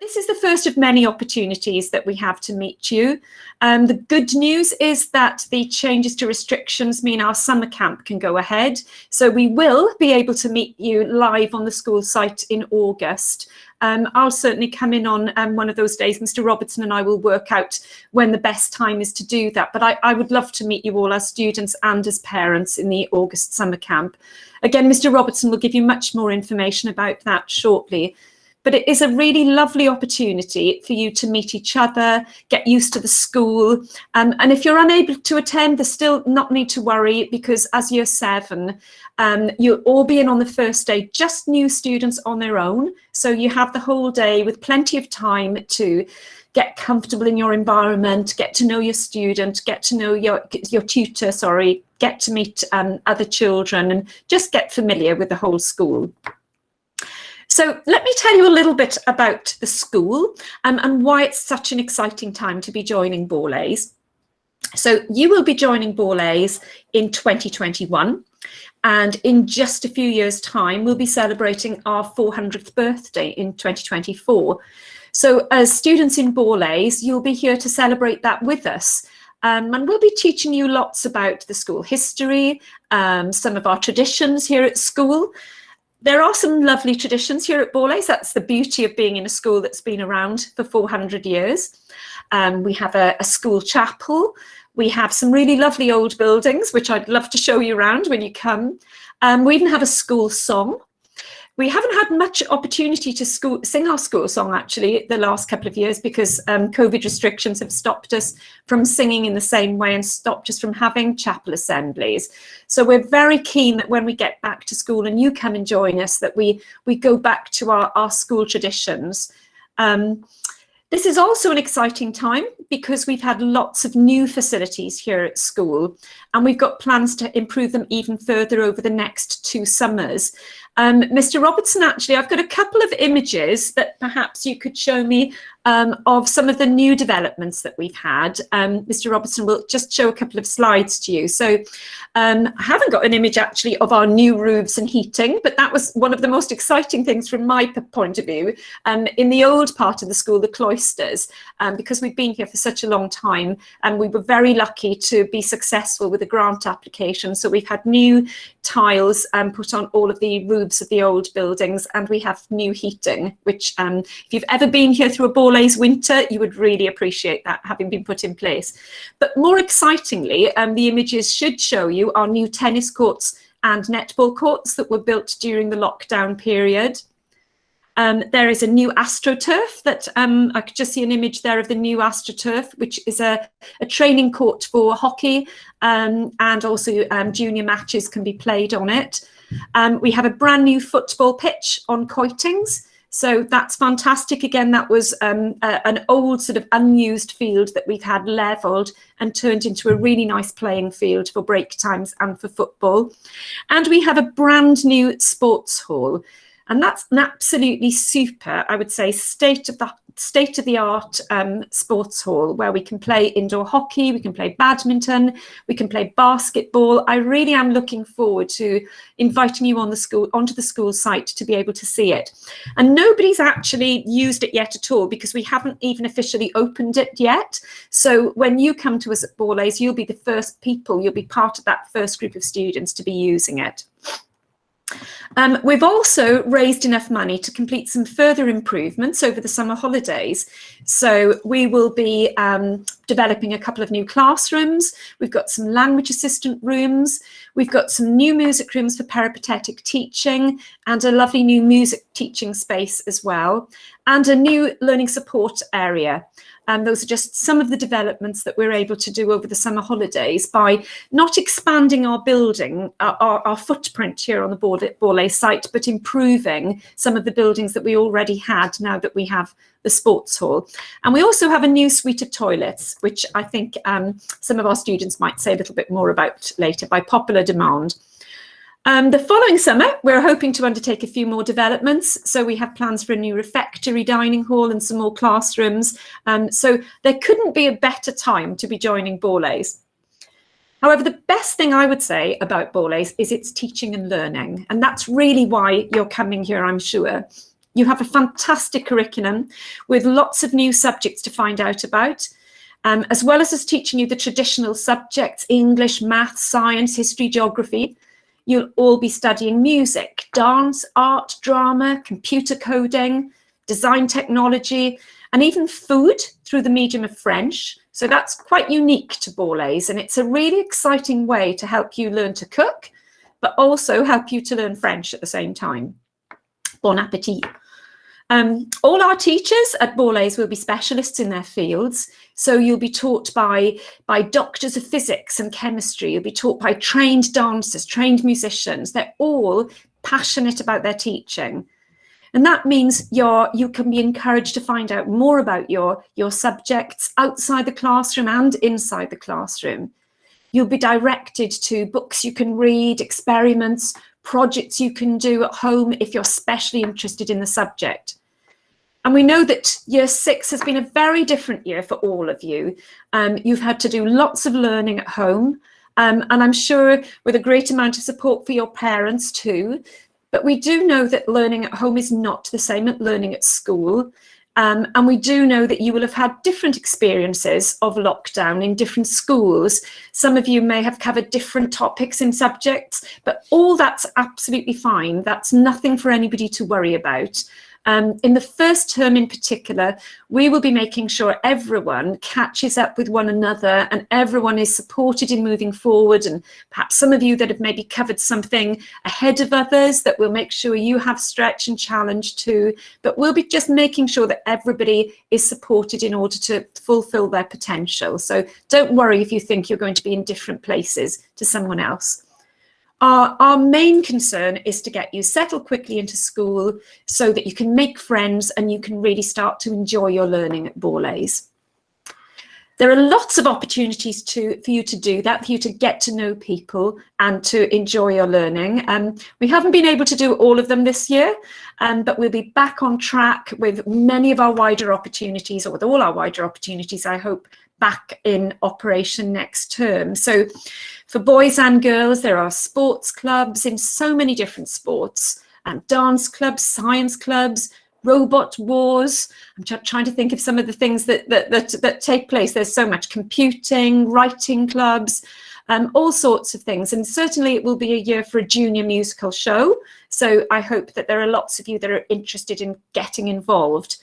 This is the first of many opportunities that we have to meet you. The good news is that the changes to restrictions mean our summer camp can go ahead. So we will be able to meet you live on the school site in August. I'll certainly come in on one of those days. Mr. Robertson and I will work out when the best time is to do that. But I would love to meet you all as students and as parents in the August summer camp. Again, Mr. Robertson will give you much more information about that shortly. But it is a really lovely opportunity for you to meet each other, get used to the school. And if you're unable to attend, there's still not need to worry, because as year 7, you'll all be in on the first day, just new students on their own. So you have the whole day with plenty of time to get comfortable in your environment, get to know your student, get to know your tutor, get to meet other children, and just get familiar with the whole school. So let me tell you a little bit about the school and why it's such an exciting time to be joining Borlase. So you will be joining Borlase in 2021, and in just a few years' time, we'll be celebrating our 400th birthday in 2024. So as students in Borlase, you'll be here to celebrate that with us. And we'll be teaching you lots about the school history, some of our traditions here at school. There are some lovely traditions here at Borlase. That's the beauty of being in a school that's been around for 400 years. We have a school chapel. We have some really lovely old buildings, which I'd love to show you around when you come. We even have a school song. We haven't had much opportunity to sing our school song, actually, the last couple of years, because COVID restrictions have stopped us from singing in the same way and stopped us from having chapel assemblies. So we're very keen that when we get back to school and you come and join us, that we go back to our school traditions. This is also an exciting time because we've had lots of new facilities here at school, and we've got plans to improve them even further over the next 2 summers. Mr. Robertson, actually, I've got a couple of images that perhaps you could show me of some of the new developments that we've had. Mr. Robertson will just show a couple of slides to you. So I haven't got an image actually of our new roofs and heating, but that was one of the most exciting things from my point of view in the old part of the school, the cloisters, because we've been here for such a long time, and we were very lucky to be successful with a grant application. So we've had new tiles put on all of the roofs of the old buildings, and we have new heating, which if you've ever been here through a Borlase winter, you would really appreciate that having been put in place. But more excitingly, the images should show you our new tennis courts and netball courts that were built during the lockdown period. There is a new AstroTurf that I could just see an image there of the new AstroTurf, which is a training court for hockey, and also junior matches can be played on it. We have a brand new football pitch on Coitings, so that's fantastic. Again, that was an old sort of unused field that we've had levelled and turned into a really nice playing field for break times and for football. And we have a brand new sports hall. And that's an absolutely super, I would say, state-of-the-art sports hall where we can play indoor hockey, we can play badminton, we can play basketball. I really am looking forward to inviting you onto the school site to be able to see it. And nobody's actually used it yet at all because we haven't even officially opened it yet. So when you come to us at Borlase, you'll be the first people, you'll be part of that first group of students to be using it. We've also raised enough money to complete some further improvements over the summer holidays. So we will be developing a couple of new classrooms. We've got some language assistant rooms. We've got some new music rooms for peripatetic teaching and a lovely new music teaching space as well, and a new learning support area. Those are just some of the developments that we're able to do over the summer holidays by not expanding our building, our footprint here on the Borlase site, but improving some of the buildings that we already had now that we have the sports hall. And we also have a new suite of toilets, which I think some of our students might say a little bit more about later by popular demand. The following summer, we're hoping to undertake a few more developments. So we have plans for a new refectory dining hall and some more classrooms. So there couldn't be a better time to be joining Borlase. However, the best thing I would say about Borlase is its teaching and learning. And that's really why you're coming here, I'm sure. You have a fantastic curriculum with lots of new subjects to find out about, as well as us teaching you the traditional subjects, English, maths, science, history, geography. You'll all be studying music, dance, art, drama, computer coding, design technology, and even food through the medium of French. So that's quite unique to Borlase, and it's a really exciting way to help you learn to cook, but also help you to learn French at the same time. Bon appetit. All our teachers at Borlase will be specialists in their fields. So you'll be taught by doctors of physics and chemistry. You'll be taught by trained dancers, trained musicians. They're all passionate about their teaching. And that means you can be encouraged to find out more about your subjects outside the classroom and inside the classroom. You'll be directed to books you can read, experiments, projects you can do at home if you're especially interested in the subject. And we know that year 6 has been a very different year for all of you. You've had to do lots of learning at home, and I'm sure with a great amount of support for your parents too. But we do know that learning at home is not the same as learning at school. And we do know that you will have had different experiences of lockdown in different schools. Some of you may have covered different topics and subjects, but all that's absolutely fine. That's nothing for anybody to worry about. In the first term in particular, we will be making sure everyone catches up with one another and everyone is supported in moving forward. And perhaps some of you that have maybe covered something ahead of others, that we'll make sure you have stretch and challenge too. But we'll be just making sure that everybody is supported in order to fulfill their potential. So don't worry if you think you're going to be in different places to someone else. Our main concern is to get you settled quickly into school so that you can make friends and you can really start to enjoy your learning at Borlase. There are lots of opportunities for you to do that, for you to get to know people and to enjoy your learning. We haven't been able to do all of them this year, but we'll be back on track with many of our wider opportunities, or with all our wider opportunities, I hope, back in operation next term. So for boys and girls, there are sports clubs in so many different sports, dance clubs, science clubs, robot wars. I'm trying to think of some of the things that take place. There's so much computing, writing clubs, all sorts of things. And certainly it will be a year for a junior musical show. So I hope that there are lots of you that are interested in getting involved.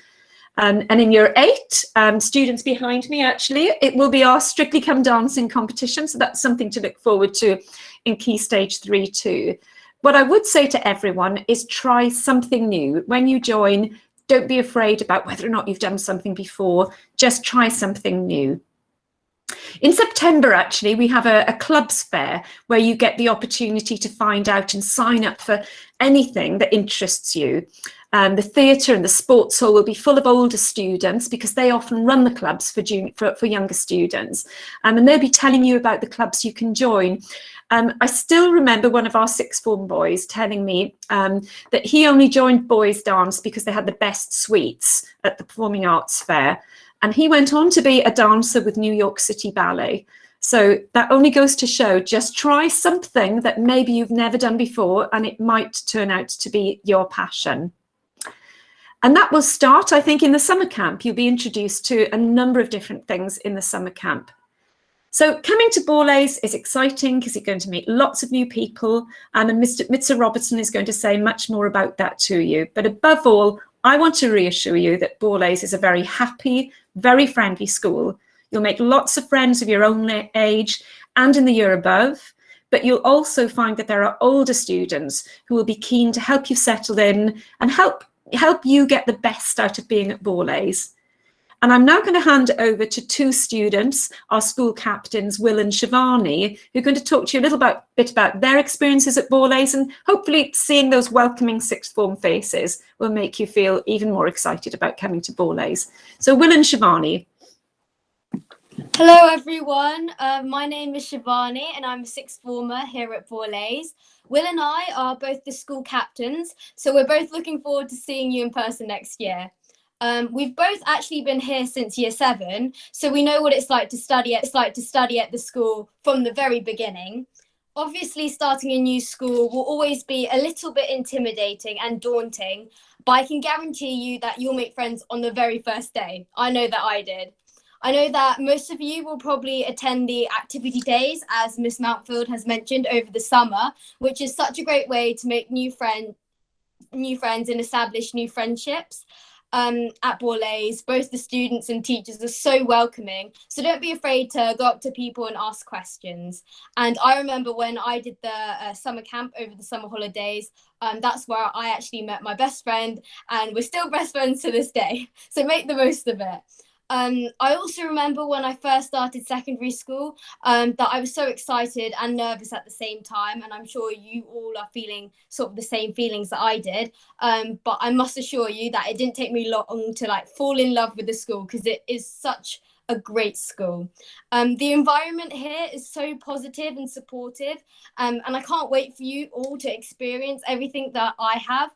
And in year 8, students behind me, actually, it will be our Strictly Come Dancing competition. So that's something to look forward to in Key Stage 3 too. What I would say to everyone is try something new. When you join, don't be afraid about whether or not you've done something before. Just try something new. In September, actually, we have a clubs fair where you get the opportunity to find out and sign up for anything that interests you. The theatre and the sports hall will be full of older students because they often run the clubs for younger students. And they'll be telling you about the clubs you can join. I still remember one of our sixth form boys telling me that he only joined boys dance because they had the best suites at the Performing Arts Fair. And he went on to be a dancer with New York City Ballet. So that only goes to show, just try something that maybe you've never done before and it might turn out to be your passion. And that will start, I think, in the summer camp. You'll be introduced to a number of different things in the summer camp. So coming to Borlase is exciting because you're going to meet lots of new people, and Mr. Robertson is going to say much more about that to you. But above all, I want to reassure you that Borlase is a very happy, very friendly school. You'll make lots of friends of your own age and in the year above, but you'll also find that there are older students who will be keen to help you settle in and help you get the best out of being at Borlase. And I'm now going to hand over to two students, our school captains, Will and Shivani, who are going to talk to you a little bit about their experiences at Borlase, and hopefully seeing those welcoming sixth form faces will make you feel even more excited about coming to Borlase. So Will and Shivani. Hello everyone, my name is Shivani and I'm a sixth former here at Borlase. Will and I are both the school captains, so we're both looking forward to seeing you in person next year. We've both actually been here since year 7, so we know what it's like to study at the school from the very beginning. Obviously, starting a new school will always be a little bit intimidating and daunting, but I can guarantee you that you'll make friends on the very first day. I know that I did. I know that most of you will probably attend the activity days, as Miss Mountfield has mentioned, over the summer, which is such a great way to make new friends and establish new friendships. At Borlase, both the students and teachers are so welcoming. So don't be afraid to go up to people and ask questions. And I remember when I did the summer camp over the summer holidays, that's where I actually met my best friend, and we're still best friends to this day. So make the most of it. I also remember when I first started secondary school that I was so excited and nervous at the same time. And I'm sure you all are feeling sort of the same feelings that I did. But I must assure you that it didn't take me long to like fall in love with the school, because it is such a great school. The environment here is so positive and supportive. And I can't wait for you all to experience everything that I have.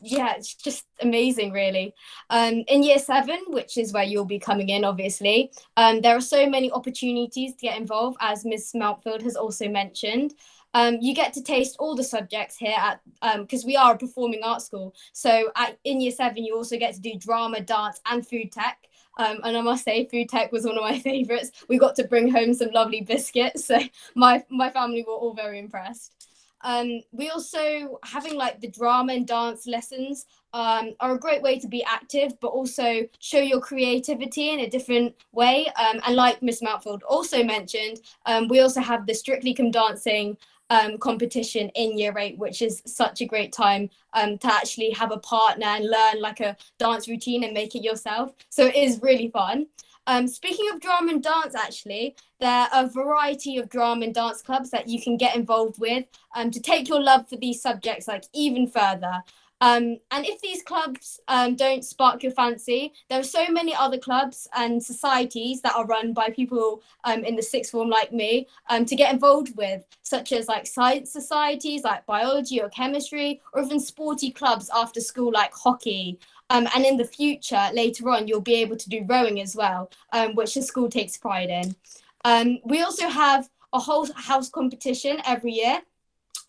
Yeah, it's just amazing, really. In year 7, which is where you'll be coming in, obviously, there are so many opportunities to get involved, as Miss Mountfield has also mentioned. You get to taste all the subjects here at because we are a performing arts school. So in year 7, you also get to do drama, dance, and food tech. And I must say, food tech was one of my favorites. We got to bring home some lovely biscuits, so my family were all very impressed. We also having like the drama and dance lessons are a great way to be active, but also show your creativity in a different way. And like Miss Mountfield also mentioned, we also have the Strictly Come Dancing competition in year 8, which is such a great time to actually have a partner and learn like a dance routine and make it yourself. So it is really fun. Speaking of drama and dance, actually, there are a variety of drama and dance clubs that you can get involved with to take your love for these subjects like even further. And if these clubs don't spark your fancy, there are so many other clubs and societies that are run by people in the sixth form like me to get involved with, such as like science societies like biology or chemistry, or even sporty clubs after school like hockey. And in the future, later on, you'll be able to do rowing as well, which the school takes pride in. We also have a whole house competition every year,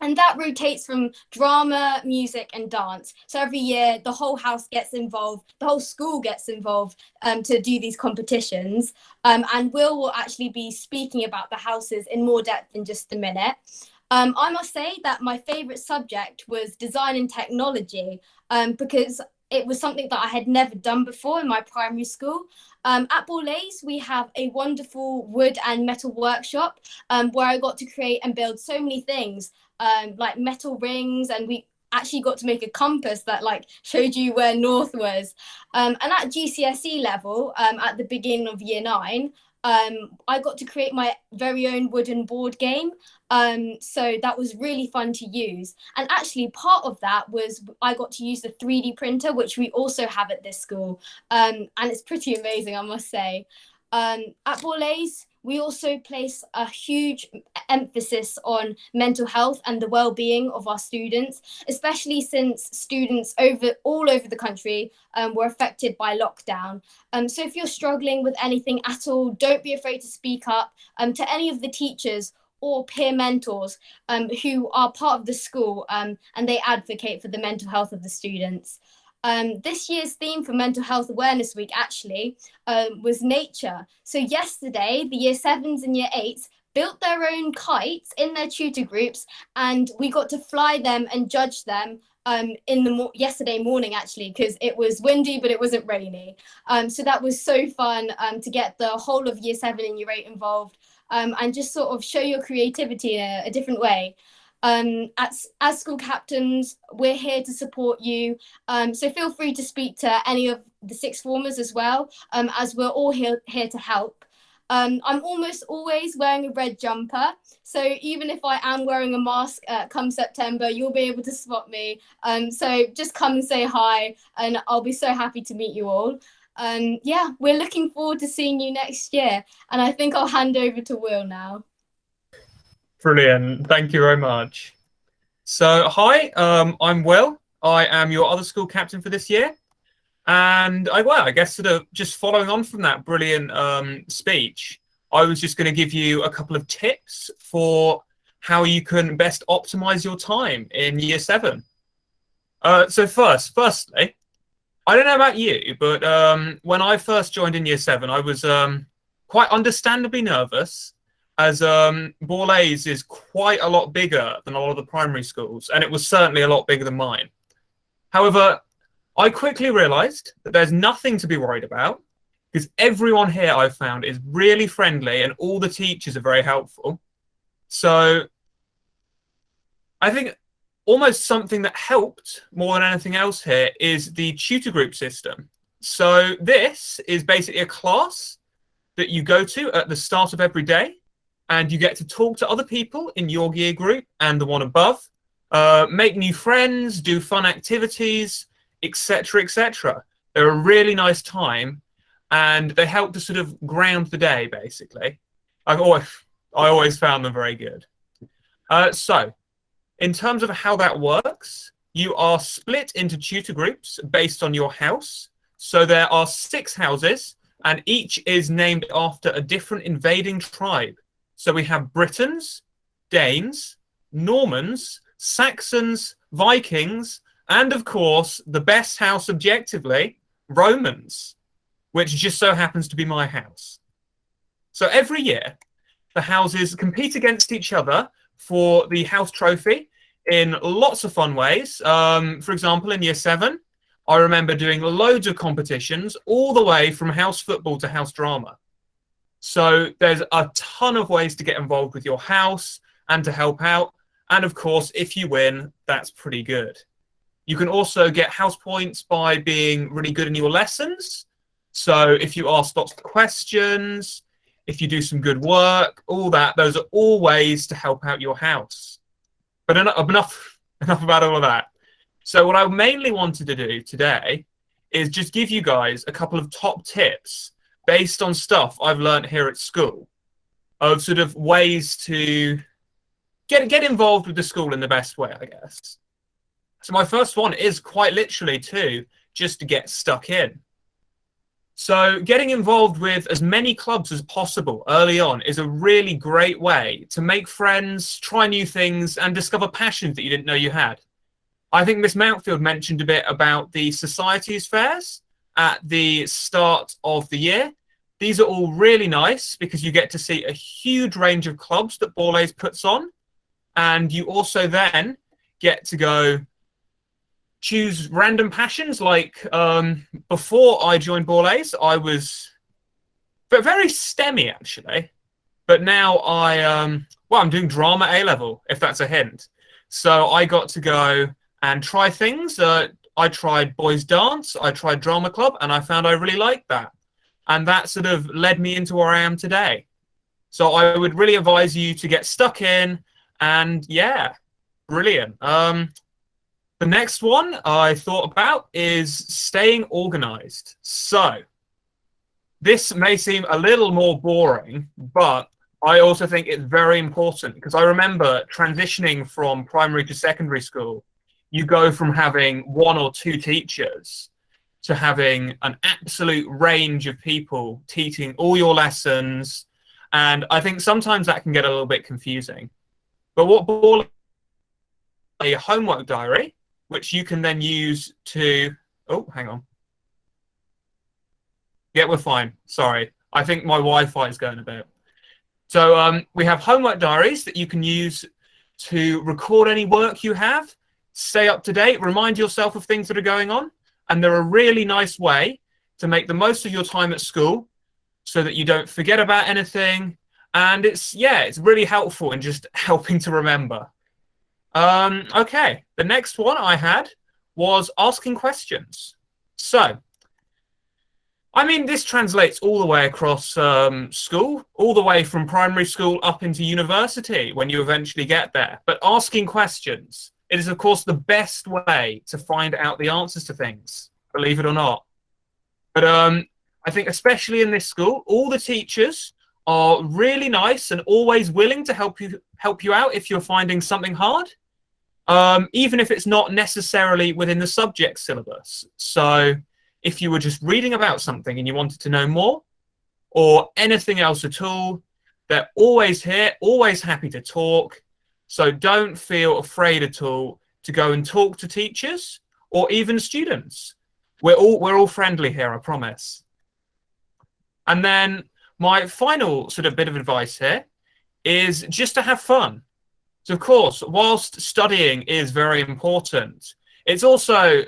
and that rotates from drama, music, and dance. So every year, the whole house gets involved, the whole school gets involved to do these competitions. And will actually be speaking about the houses in more depth in just a minute. I must say that my favourite subject was design and technology, because it was something that I had never done before in my primary school. At Borlase, we have a wonderful wood and metal workshop where I got to create and build so many things, like metal rings, and we actually got to make a compass that like showed you where north was. And at GCSE level, at the beginning of year 9, I got to create my very own wooden board game. So that was really fun to use. And actually part of that was I got to use the 3D printer, which we also have at this school. And it's pretty amazing, I must say. At Borlase, we also place a huge emphasis on mental health and the well-being of our students, especially since students all over the country were affected by lockdown. So if you're struggling with anything at all, don't be afraid to speak up to any of the teachers or peer mentors who are part of the school, and they advocate for the mental health of the students. This year's theme for Mental Health Awareness Week actually was nature. So yesterday, the year 7s and year 8s built their own kites in their tutor groups, and we got to fly them and judge them yesterday morning, actually, because it was windy but it wasn't rainy. So that was so fun to get the whole of year 7 and year 8 involved, and just sort of show your creativity in a different way. As school captains, we're here to support you. So feel free to speak to any of the sixth formers as well, as we're all here to help. I'm almost always wearing a red jumper. So even if I am wearing a mask come September, you'll be able to spot me. So just come and say hi, and I'll be so happy to meet you all. Yeah, we're looking forward to seeing you next year. And I think I'll hand over to Will now. Brilliant. Thank you very much. So, hi, I'm Will. I am your other school captain for this year. And I guess sort of just following on from that brilliant speech, I was just going to give you a couple of tips for how you can best optimize your time in year 7. So firstly, I don't know about you, but when I first joined in year 7, I was quite understandably nervous, as Borlase is quite a lot bigger than a lot of the primary schools, and it was certainly a lot bigger than mine. However, I quickly realized that there's nothing to be worried about, because everyone here I've found is really friendly and all the teachers are very helpful. So I think almost something that helped more than anything else here is the tutor group system. So this is basically a class that you go to at the start of every day, and you get to talk to other people in your year group and the one above, make new friends, do fun activities, etc., etc. They're a really nice time, and they help to sort of ground the day, basically. I always found them very good. So, in terms of how that works, you are split into tutor groups based on your house. So there are 6 houses, and each is named after a different invading tribe. So we have Britons, Danes, Normans, Saxons, Vikings, and of course, the best house objectively, Romans, which just so happens to be my house. So every year, the houses compete against each other for the house trophy in lots of fun ways. For example, in year 7, I remember doing loads of competitions all the way from house football to house drama. So there's a ton of ways to get involved with your house and to help out. And of course, if you win, that's pretty good. You can also get house points by being really good in your lessons. So if you ask lots of questions, if you do some good work, all that, those are all ways to help out your house. But enough about all of that. So what I mainly wanted to do today is just give you guys a couple of top tips based on stuff I've learned here at school, of sort of ways to get involved with the school in the best way, I guess. So my first one is quite literally just to get stuck in. So getting involved with as many clubs as possible early on is a really great way to make friends, try new things, and discover passions that you didn't know you had. I think Miss Mountfield mentioned a bit about the societies fairs at the start of the year. These are all really nice because you get to see a huge range of clubs that Borlase puts on, and you also then get to go choose random passions. Like before I joined Borlase, I was very STEMmy actually, but now I'm doing drama A-level, if that's a hint. So I got to go and try things. I tried boys dance, I tried drama club, and I found I really liked that. And that sort of led me into where I am today. So I would really advise you to get stuck in, and yeah, brilliant. The next one I thought about is staying organized. So this may seem a little more boring, but I also think it's very important, because I remember transitioning from primary to secondary school. You go from having 1 or 2 teachers to having an absolute range of people teaching all your lessons. And I think sometimes that can get a little bit confusing. But what Borlase is a homework diary, which you can then use to... Oh, hang on. Yeah, we're fine. Sorry. I think my Wi-Fi is going a bit. So we have homework diaries that you can use to record any work you have, stay up to date, remind yourself of things that are going on. And they're a really nice way to make the most of your time at school so that you don't forget about anything. And it's really helpful in just helping to remember. Okay, the next one I had was asking questions. So, I mean, this translates all the way across school, all the way from primary school up into university when you eventually get there. But asking questions, it is, of course, the best way to find out the answers to things, believe it or not. But I think especially in this school, all the teachers are really nice and always willing to help you out if you're finding something hard, even if it's not necessarily within the subject syllabus. So if you were just reading about something and you wanted to know more, or anything else at all, they're always here, always happy to talk. So don't feel afraid at all to go and talk to teachers or even students. We're all friendly here, I promise. And then my final sort of bit of advice here is just to have fun. So of course, whilst studying is very important, it's also,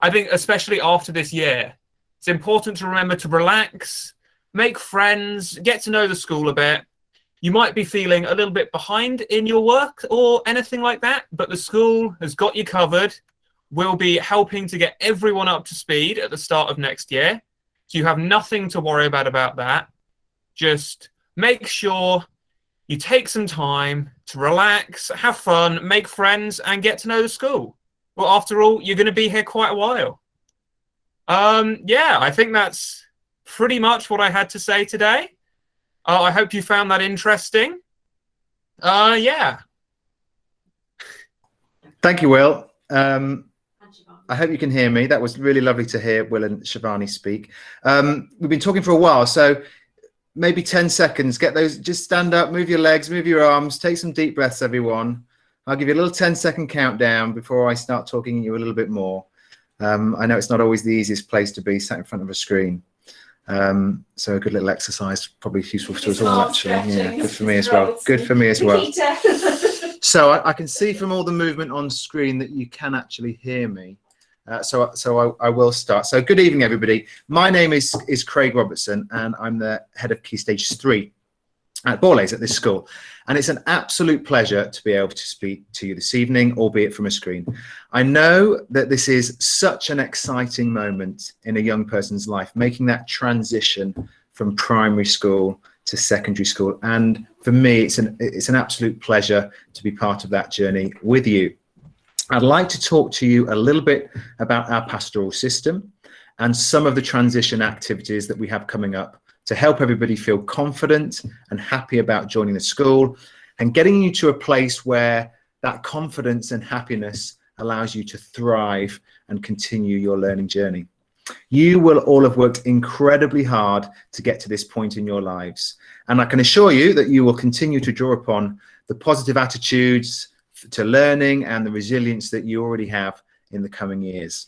I think, especially after this year, it's important to remember to relax, make friends, get to know the school a bit. You might be feeling a little bit behind in your work or anything like that, but the school has got you covered. We'll be helping to get everyone up to speed at the start of next year. So you have nothing to worry about that. Just make sure you take some time to relax, have fun, make friends, and get to know the school. Well, after all, you're going to be here quite a while. Yeah, I think that's pretty much what I had to say today. I hope you found that interesting. Yeah. Thank you, Will. I hope you can hear me. That was really lovely to hear Will and Shivani speak. We've been talking for a while, so maybe 10 seconds. Get those, just stand up, move your legs, move your arms, take some deep breaths, everyone. I'll give you a little 10-second countdown before I start talking to you a little bit more. I know it's not always the easiest place to be, sat in front of a screen. So a good little exercise, probably useful to us all, actually. Yeah, good for me as well. Good for me as well. So I can see from all the movement on screen that you can actually hear me. So I will start. So good evening, everybody. My name is Craig Robertson, and I'm the head of Key Stage 3 at Borlase at this school. And it's an absolute pleasure to be able to speak to you this evening, albeit from a screen. I know that this is such an exciting moment in a young person's life, making that transition from primary school to secondary school. And for me, it's an absolute pleasure to be part of that journey with you. I'd like to talk to you a little bit about our pastoral system and some of the transition activities that we have coming up to help everybody feel confident and happy about joining the school and getting you to a place where that confidence and happiness allows you to thrive and continue your learning journey. You will all have worked incredibly hard to get to this point in your lives. And I can assure you that you will continue to draw upon the positive attitudes to learning and the resilience that you already have in the coming years.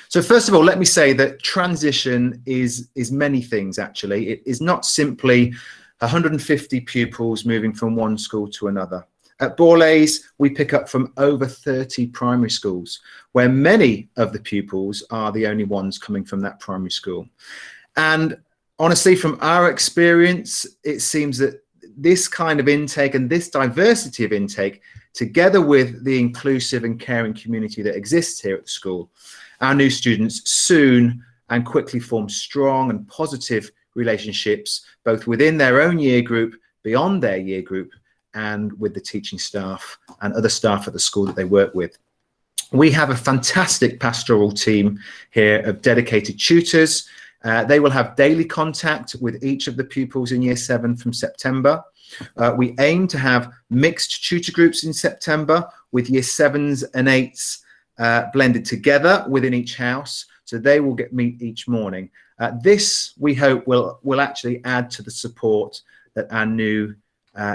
So first of all, let me say that transition is many things, actually. It is not simply 150 pupils moving from one school to another. At Borlase, we pick up from over 30 primary schools, where many of the pupils are the only ones coming from that primary school. And honestly, from our experience, it seems that this kind of intake and this diversity of intake, together with the inclusive and caring community that exists here at the school, our new students soon and quickly form strong and positive relationships, both within their own year group, beyond their year group, and with the teaching staff and other staff at the school that they work with. We have a fantastic pastoral team here of dedicated tutors. They will have daily contact with each of the pupils in year 7 from September. We aim to have mixed tutor groups in September with year 7s and 8s blended together within each house, so they will meet each morning. This, we hope, will actually add to the support that our new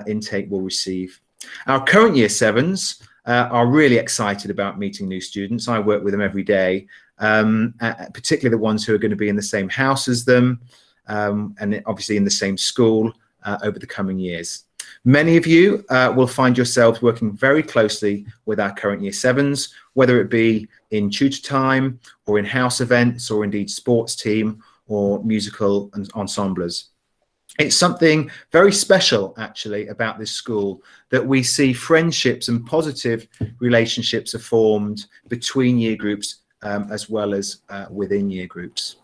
intake will receive. Our current year 7s are really excited about meeting new students. I work with them every day, particularly the ones who are going to be in the same house as them, and obviously in the same school over the coming years. Many of you will find yourselves working very closely with our current year 7s, whether it be in tutor time or in house events or indeed sports team or musical ensembles. It's something very special, actually, about this school that we see friendships and positive relationships are formed between year groups as well as within year groups.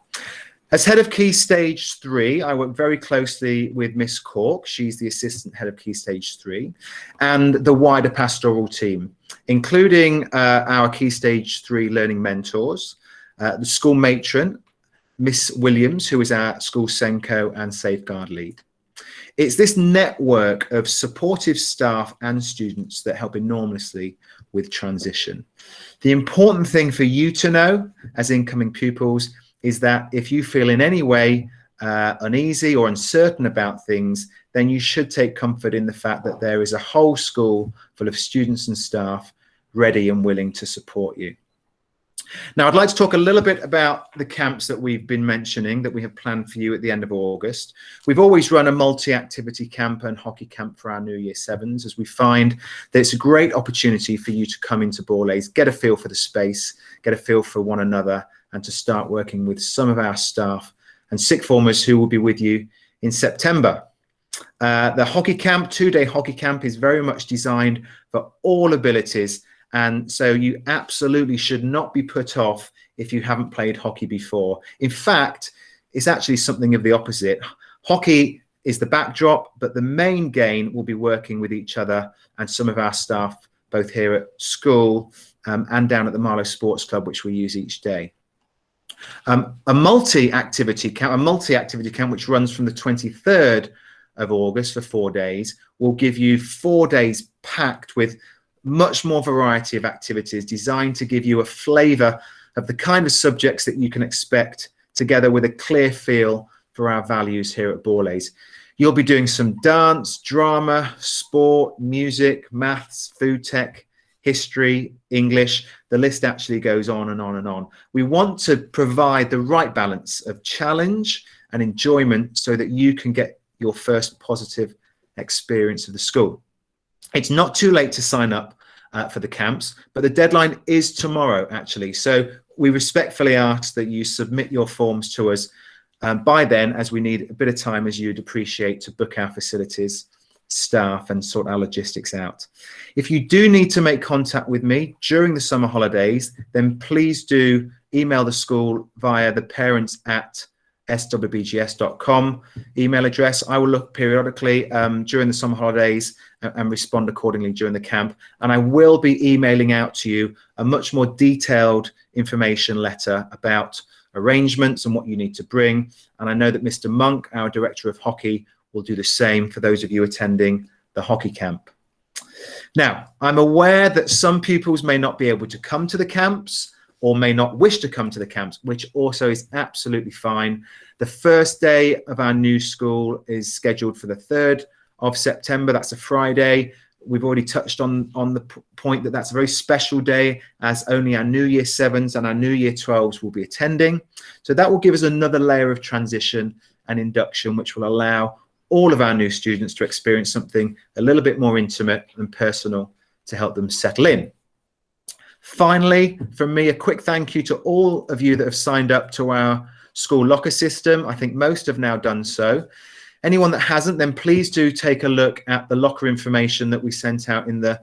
As head of Key Stage 3, I work very closely with Miss Cork. She's the assistant head of Key Stage 3, and the wider pastoral team, including our Key Stage 3 learning mentors, the school matron, Miss Williams, who is our school Senko and safeguard lead. It's this network of supportive staff and students that help enormously with transition. The important thing for you to know as incoming pupils is that if you feel in any way uneasy or uncertain about things, then you should take comfort in the fact that there is a whole school full of students and staff ready and willing to support you. Now, I'd like to talk a little bit about the camps that we've been mentioning that we have planned for you at the end of August. We've always run a multi-activity camp and hockey camp for our new Year 7s, as we find that it's a great opportunity for you to come into Borlase, get a feel for the space, get a feel for one another, and to start working with some of our staff and sixth formers who will be with you in September. The hockey camp, 2-day hockey camp, is very much designed for all abilities. And so you absolutely should not be put off if you haven't played hockey before. In fact, it's actually something of the opposite. Hockey is the backdrop, but the main gain will be working with each other and some of our staff, both here at school and down at the Marlow Sports Club, which we use each day. A multi-activity camp, which runs from the 23rd of August for 4 days, will give you 4 days packed with much more variety of activities designed to give you a flavour of the kind of subjects that you can expect, together with a clear feel for our values here at Borlase. You'll be doing some dance, drama, sport, music, maths, food tech, history, English. The list actually goes on and on and on. We want to provide the right balance of challenge and enjoyment so that you can get your first positive experience of the school. It's not too late to sign up for the camps, but the deadline is tomorrow, actually. So we respectfully ask that you submit your forms to us by then, as we need a bit of time, as you'd appreciate, to book our facilities, staff, and sort our logistics out. If you do need to make contact with me during the summer holidays, then please do email the school via the parents@swbgs.com email address. I will look periodically during the summer holidays and respond accordingly during the camp. And I will be emailing out to you a much more detailed information letter about arrangements and what you need to bring. And I know that Mr. Monk, our Director of Hockey, will do the same for those of you attending the hockey camp. Now, I'm aware that some pupils may not be able to come to the camps or may not wish to come to the camps, which also is absolutely fine. The first day of our new school is scheduled for the 3rd of September. That's a Friday. We've already touched on the point that that's a very special day, as only our new Year 7s and our new Year 12s will be attending. So that will give us another layer of transition and induction, which will allow all of our new students to experience something a little bit more intimate and personal to help them settle in. Finally, from me, a quick thank you to all of you that have signed up to our school locker system. I think most have now done so. Anyone that hasn't, then please do take a look at the locker information that we sent out in the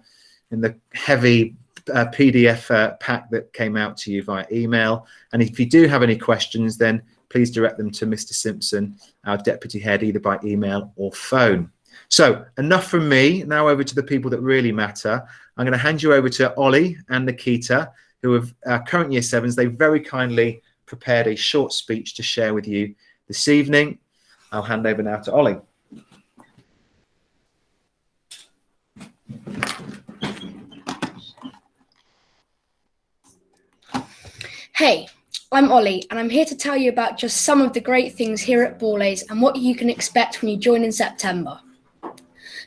heavy PDF pack that came out to you via email. And if you do have any questions, then please direct them to Mr. Simpson, our deputy head, either by email or phone. So enough from me. Now over to the people that really matter. I'm going to hand you over to Ollie and Nikita, who have current Year 7s. They very kindly prepared a short speech to share with you this evening. I'll hand over now to Ollie. Hey, I'm Ollie, and I'm here to tell you about just some of the great things here at Borlase and what you can expect when you join in September.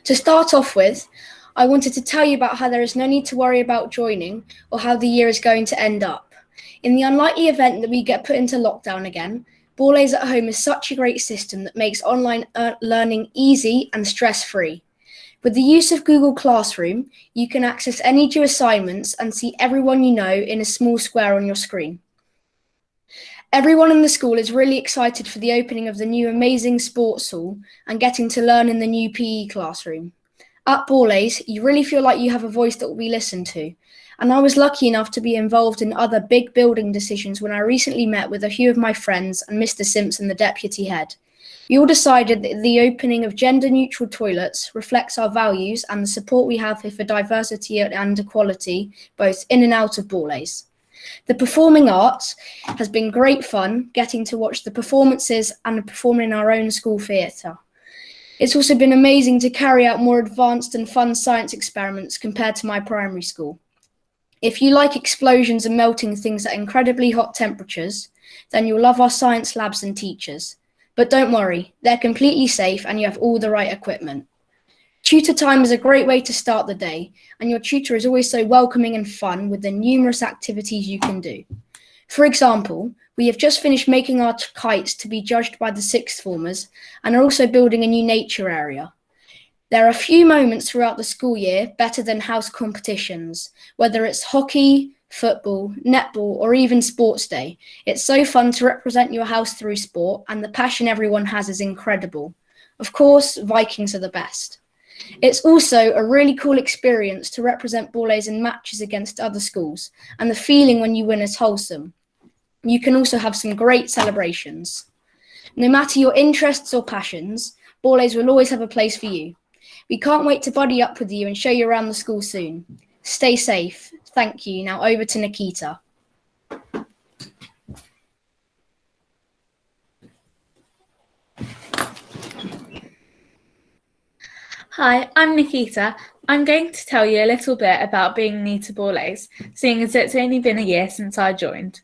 To start off with, I wanted to tell you about how there is no need to worry about joining or how the year is going to end up. In the unlikely event that we get put into lockdown again, Borlase at Home is such a great system that makes online learning easy and stress-free. With the use of Google Classroom, you can access any due assignments and see everyone you know in a small square on your screen. Everyone in the school is really excited for the opening of the new amazing sports hall and getting to learn in the new PE classroom. At Borlase, you really feel like you have a voice that will be listened to. And I was lucky enough to be involved in other big building decisions when I recently met with a few of my friends and Mr. Simpson, the deputy head. We all decided that the opening of gender-neutral toilets reflects our values and the support we have for diversity and equality, both in and out of Borlase. The performing arts has been great fun, getting to watch the performances and perform in our own school theatre. It's also been amazing to carry out more advanced and fun science experiments compared to my primary school. If you like explosions and melting things at incredibly hot temperatures, then you'll love our science labs and teachers. But don't worry, they're completely safe and you have all the right equipment. Tutor time is a great way to start the day, and your tutor is always so welcoming and fun with the numerous activities you can do. For example, we have just finished making our kites to be judged by the sixth formers and are also building a new nature area. There are a few moments throughout the school year better than house competitions, whether it's hockey, football, netball, or even sports day. It's so fun to represent your house through sport, and the passion everyone has is incredible. Of course, Vikings are the best. It's also a really cool experience to represent Borlase in matches against other schools, and the feeling when you win is wholesome. You can also have some great celebrations. No matter your interests or passions, Borlase will always have a place for you. We can't wait to buddy up with you and show you around the school soon. Stay safe. Thank you. Now over to Nikita. Hi, I'm Nikita. I'm going to tell you a little bit about being new to Borlase, seeing as it's only been a year since I joined.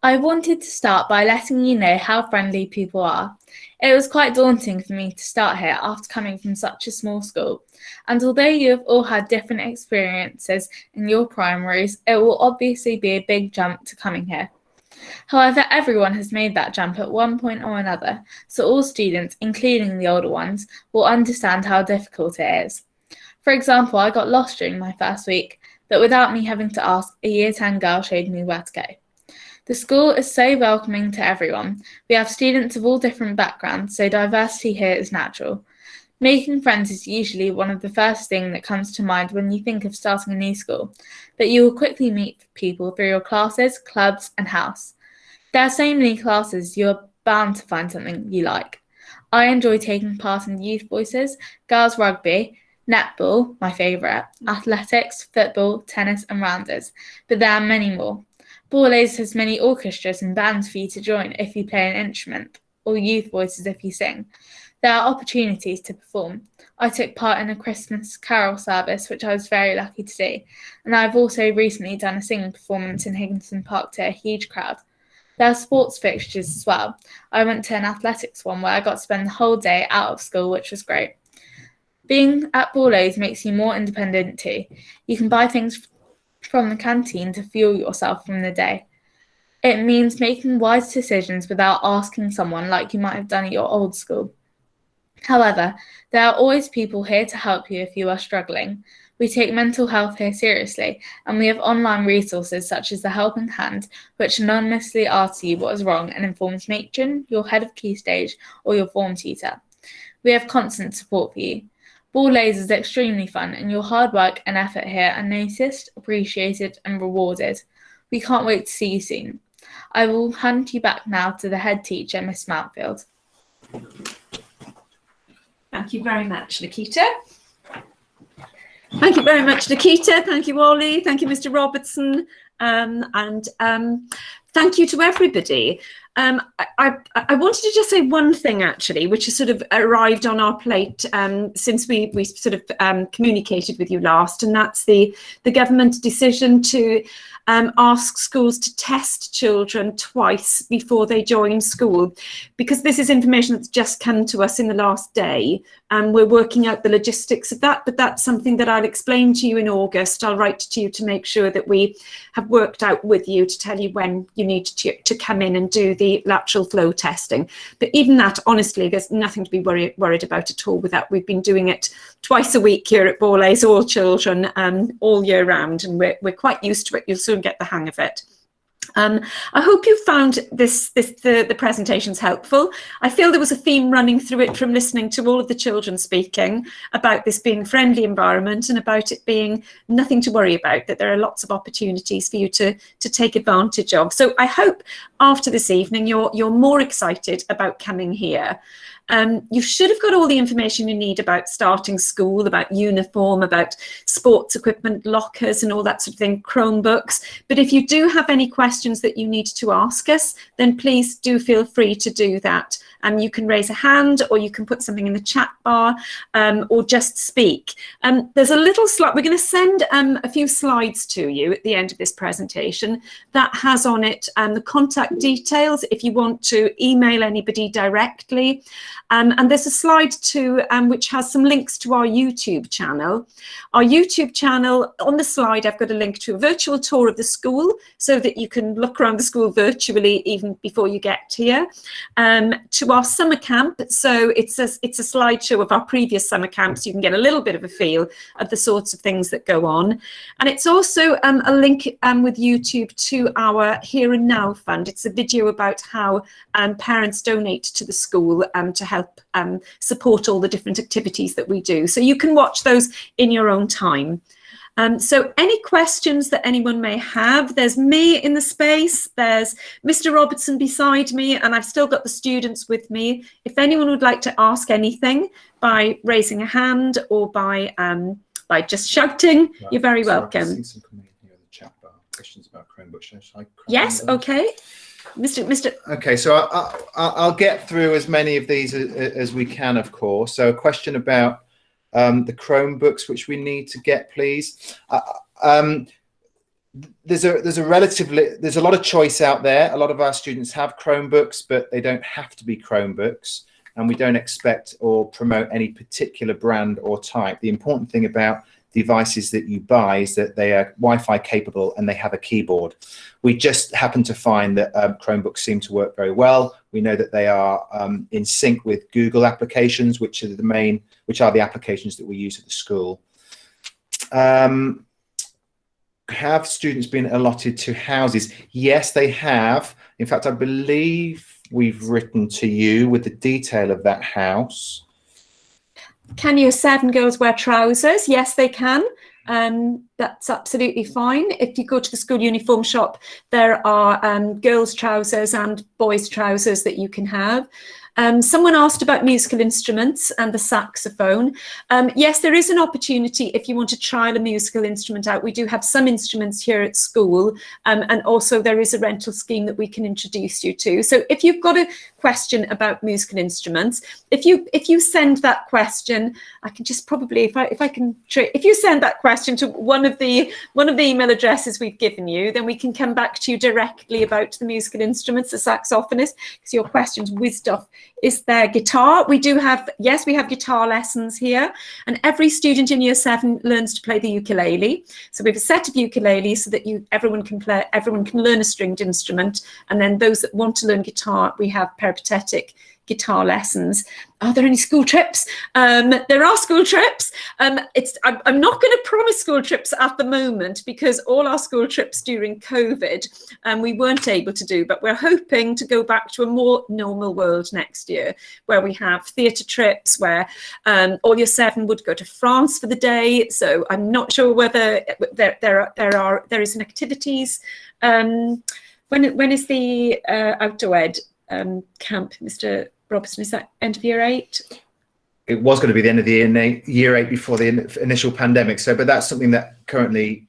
I wanted to start by letting you know how friendly people are. It was quite daunting for me to start here after coming from such a small school, and although you have all had different experiences in your primaries, it will obviously be a big jump to coming here. However, everyone has made that jump at one point or another, so all students, including the older ones, will understand how difficult it is. For example, I got lost during my first week, but without me having to ask, a Year 10 girl showed me where to go. The school is so welcoming to everyone. We have students of all different backgrounds, so diversity here is natural. Making friends is usually one of the first things that comes to mind when you think of starting a new school, but you will quickly meet people through your classes, clubs, and house. There are so many classes, you are bound to find something you like. I enjoy taking part in youth voices, girls rugby, netball, my favourite, athletics, football, tennis, and rounders, but there are many more. Borlase has many orchestras and bands for you to join if you play an instrument, or youth voices if you sing. There are opportunities to perform. I took part in a Christmas carol service, which I was very lucky to do, and I've also recently done a singing performance in Higginson Park to a huge crowd. There are sports fixtures as well. I went to an athletics one where I got to spend the whole day out of school, which was great. Being at Borlase makes you more independent too. You can buy things from the canteen to fuel yourself from the day. It means making wise decisions without asking someone like you might have done at your old school. However, there are always people here to help you if you are struggling. We take mental health here seriously, and we have online resources such as the Helping Hand, which anonymously asks you what is wrong and informs matron, your head of key stage, or your form tutor. We have constant support for you. Borlase is extremely fun, and your hard work and effort here are noticed, appreciated, and rewarded. We can't wait to see you soon. I will hand you back now to the head teacher, Miss Mountfield. Thank you very much, Nikita. Thank you very much, Nikita. Thank you, Ollie. Thank you, Mr. Robertson. And thank you to everybody. I wanted to just say one thing, actually, which has sort of arrived on our plate since we sort of communicated with you last, and that's the government decision to ask schools to test children twice before they join school, because this is information that's just come to us in the last day, and we're working out the logistics of that, but that's something that I'll explain to you in August. I'll write to you to make sure that we have worked out with you to tell you when you need to come in and do the lateral flow testing. But even that, honestly, there's nothing to be worried about at all with that. We've been doing it twice a week here at Borlase, all children, all year round, and we're quite used to it. You'll soon get the hang of it. I hope you found the presentations helpful. I feel there was a theme running through it from listening to all of the children speaking about this being a friendly environment and about it being nothing to worry about, that there are lots of opportunities for you to take advantage of. So I hope after this evening you're more excited about coming here. You should have got all the information you need about starting school, about uniform, about sports equipment, lockers and all that sort of thing, Chromebooks. But if you do have any questions that you need to ask us, then please do feel free to do that. You can raise a hand, or you can put something in the chat bar, or just speak. There's a little slide. We're going to send a few slides to you at the end of this presentation that has on it the contact details if you want to email anybody directly. And there's a slide too which has some links to our YouTube channel. Our YouTube channel, on the slide, I've got a link to a virtual tour of the school so that you can look around the school virtually even before you get here. To our summer camp, so it's a slideshow of our previous summer camps. You can get a little bit of a feel of the sorts of things that go on. And it's also a link with YouTube to our Here and Now fund. It's a video about how parents donate to the school to help support all the different activities that we do. So you can watch those in your own time. So any questions that anyone may have, there's me in the space, there's Mr. Robertson beside me, and I've still got the students with me. If anyone would like to ask anything by raising a hand or by just shouting, right, you're very welcome. I see some coming here in the chat bar. Questions about Chromebooks. Yes, okay. Mr. Okay, so I'll get through as many of these as we can, of course. So a question about the Chromebooks, which we need to get, please. There's a lot of choice out there. A lot of our students have Chromebooks, but they don't have to be Chromebooks, and we don't expect or promote any particular brand or type. The important thing about devices that you buy is that they are Wi-Fi capable and they have a keyboard. We just happen to find that Chromebooks seem to work very well. We know that they are in sync with Google applications, which are the applications that we use at the school. Have students been allotted to houses? Yes, they have. In fact, I believe we've written to you with the detail of that house. Can Year 7 girls wear trousers? Yes, they can. That's absolutely fine. If you go to the school uniform shop, there are girls' trousers and boys' trousers that you can have. Someone asked about musical instruments and the saxophone. Yes, there is an opportunity if you want to trial a musical instrument out. We do have some instruments here at school, and also there is a rental scheme that we can introduce you to. So if you've got a question about musical instruments, if you send that question, I can just probably, if you send that question to one of the email addresses we've given you, then we can come back to you directly about the musical instruments, the saxophonist, because your question's whizzed off. Is there guitar? We do have, yes, we have guitar lessons here, and every student in Year 7 learns to play the ukulele. So we have a set of ukuleles so that everyone can learn a stringed instrument, and then those that want to learn guitar, we have peripatetic guitar lessons. Are there any school trips? There are school trips. I'm not going to promise school trips at the moment because all our school trips during COVID we weren't able to do, but we're hoping to go back to a more normal world next year where we have theatre trips, where all Year 7 would go to France for the day. So I'm not sure whether there is an activities. When is the outdoor ed camp, Mr. Robertson? Is that end of Year 8? It was going to be the end of the year 8 before the initial pandemic. So, but that's something that currently,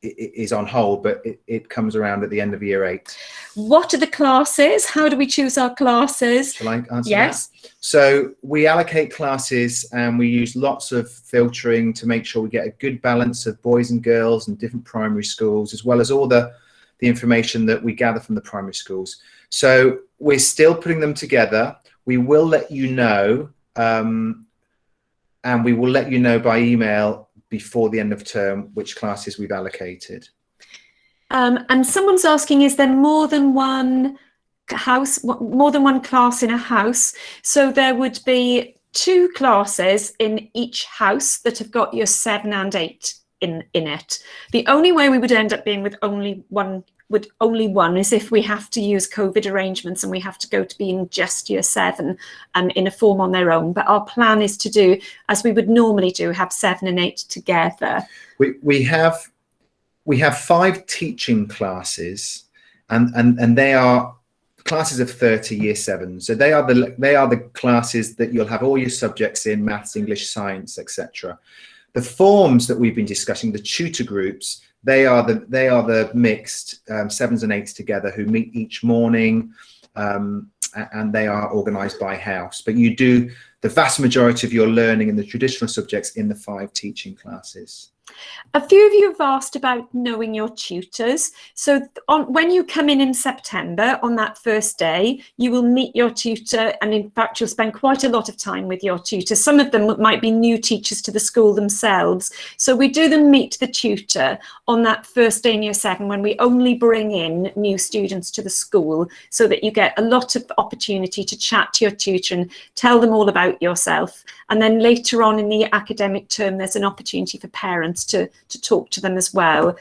is on hold, but it comes around at the end of Year 8. What are the classes? How do we choose our classes? Shall I answer yes. that? So we allocate classes and we use lots of filtering to make sure we get a good balance of boys and girls and different primary schools, as well as all the information that we gather from the primary schools. So we're still putting them together. We will let you know, and we will let you know by email before the end of term which classes we've allocated. And someone's asking, is there more than one class in a house? So there would be 2 classes in each house that have got Year 7 and 8 in it. The only way we would end up being with only one is if we have to use COVID arrangements and we have to go to being just Year 7 in a form on their own. But our plan is to do, as we would normally do, have 7 and 8 together. We have 5 teaching classes, and they are classes of 30 year 7. So they are the classes that you'll have all your subjects in: maths, English, science, etc. The forms that we've been discussing, the tutor groups, they are the mixed 7s and 8s together, who meet each morning, and they are organised by house. But you do the vast majority of your learning in the traditional subjects in the 5 teaching classes. A few of you have asked about knowing your tutors. So when you come in September, on that first day, you will meet your tutor, and in fact you'll spend quite a lot of time with your tutor. Some of them might be new teachers to the school themselves. So we do them meet the tutor on that first day in year 7, when we only bring in new students to the school, so that you get a lot of opportunity to chat to your tutor and tell them all about yourself. And then later on in the academic term, there's an opportunity for parents to talk to them as well.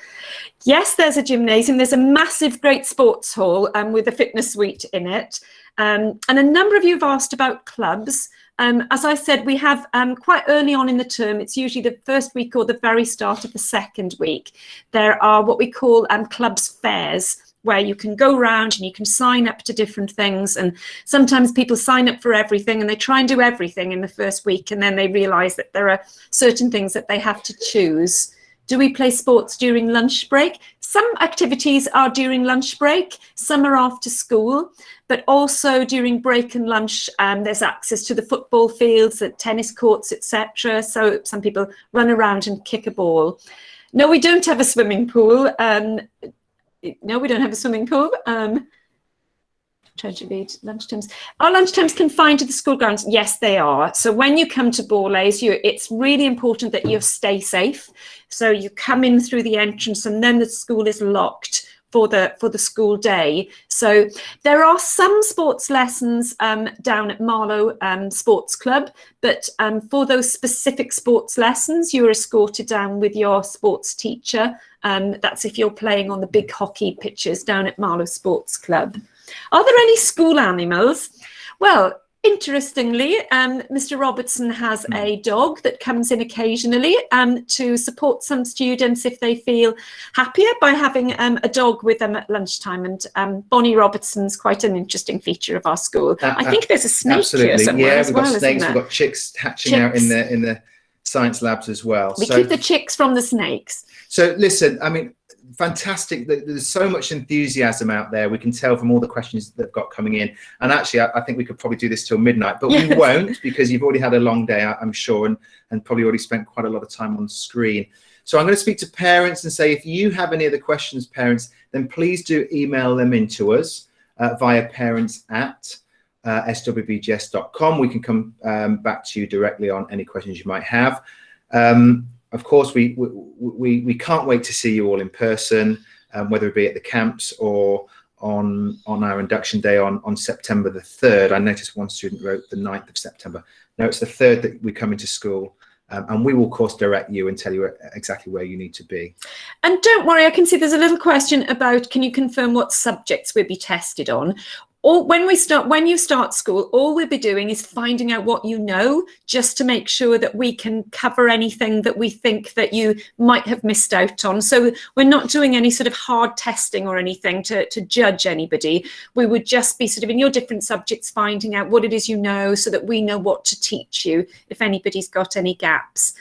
Yes, there's a gymnasium. There's a massive, great sports hall with a fitness suite in it. And a number of you have asked about clubs. As I said, we have quite early on in the term, it's usually the first week or the very start of the second week, there are what we call clubs fairs, where you can go around and you can sign up to different things. And sometimes people sign up for everything and they try and do everything in the first week, and then they realise that there are certain things that they have to choose. Do we play sports during lunch break? Some activities are during lunch break, some are after school, but also during break and lunch, there's access to the football fields, the tennis courts, etc. So some people run around and kick a ball. No, we don't have a swimming pool. No, we don't have a swimming pool. Trying to read lunchtimes. Are lunchtimes confined to the school grounds? Yes, they are. So when you come to Borlase, it's really important that you stay safe. So you come in through the entrance, and then the school is locked for the school day. So there are some sports lessons down at Marlow Sports Club, but for those specific sports lessons, you're escorted down with your sports teacher. That's if you're playing on the big hockey pitches down at Marlow Sports Club. Are there any school animals? Well, interestingly, Mr. Robertson has a dog that comes in occasionally to support some students if they feel happier by having a dog with them at lunchtime. And Bonnie Robertson's quite an interesting feature of our school. I think there's a snake here somewhere as well, we've got snakes, isn't there? we've got chicks hatching out in the science labs as well. We keep the chicks from the snakes. So listen, I mean, fantastic. There's so much enthusiasm out there. We can tell from all the questions that have got coming in. And actually, I think we could probably do this till midnight, but we won't, because you've already had a long day, I'm sure, and probably already spent quite a lot of time on screen. So I'm going to speak to parents and say, if you have any other questions, parents, then please do email them in to us via parents@swbgs.com. We can come back to you directly on any questions you might have. Of course, we can't wait to see you all in person, whether it be at the camps or on our induction day on September the 3rd. I noticed one student wrote the 9th of September. No, it's the 3rd that we come into school. And we will, of course, direct you and tell you exactly where you need to be. And don't worry, I can see there's a little question about, can you confirm what subjects we'll be tested on? Or when you start school, all we'll be doing is finding out what you know, just to make sure that we can cover anything that we think that you might have missed out on. So we're not doing any sort of hard testing or anything to judge anybody. We would just be sort of in your different subjects, finding out what it is you know, so that we know what to teach you if anybody's got any gaps.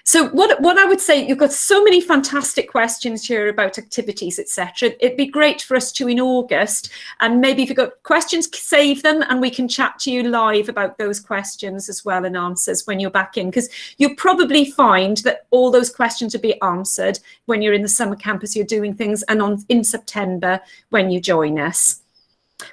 So what I would say, you've got so many fantastic questions here about activities, etc. It'd be great for us to, in August, and maybe if you've got questions, save them and we can chat to you live about those questions as well, and answers when you're back in, because you'll probably find that all those questions will be answered when you're in the summer campus, you're doing things, and in September when you join us.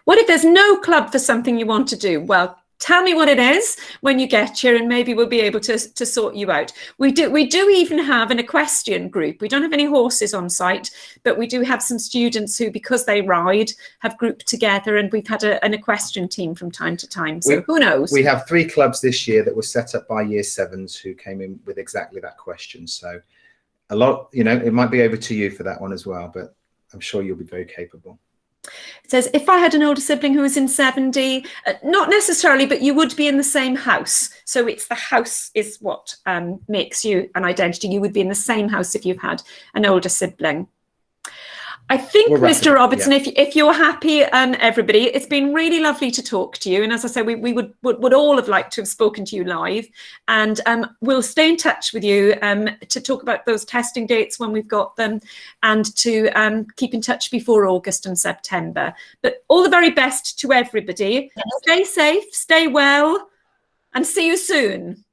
What if there's no club for something you want to do? Well, tell me what it is when you get here, and maybe we'll be able to sort you out. We do even have an equestrian group. We don't have any horses on site, but we do have some students who, because they ride, have grouped together, and we've had an equestrian team from time to time. So who knows? We have 3 clubs this year that were set up by year 7s who came in with exactly that question. So a lot, it might be over to you for that one as well, but I'm sure you'll be very capable. It says, if I had an older sibling who was in 7D, not necessarily, but you would be in the same house. So it's the house is what makes you an identity. You would be in the same house if you've had an older sibling. I think, We'll wrap it Mr. up, Robertson, yeah. if you're happy, everybody, it's been really lovely to talk to you. And as I said, we would all have liked to have spoken to you live. And we'll stay in touch with you to talk about those testing dates when we've got them, and to keep in touch before August and September. But all the very best to everybody. Stay safe, stay well, and see you soon.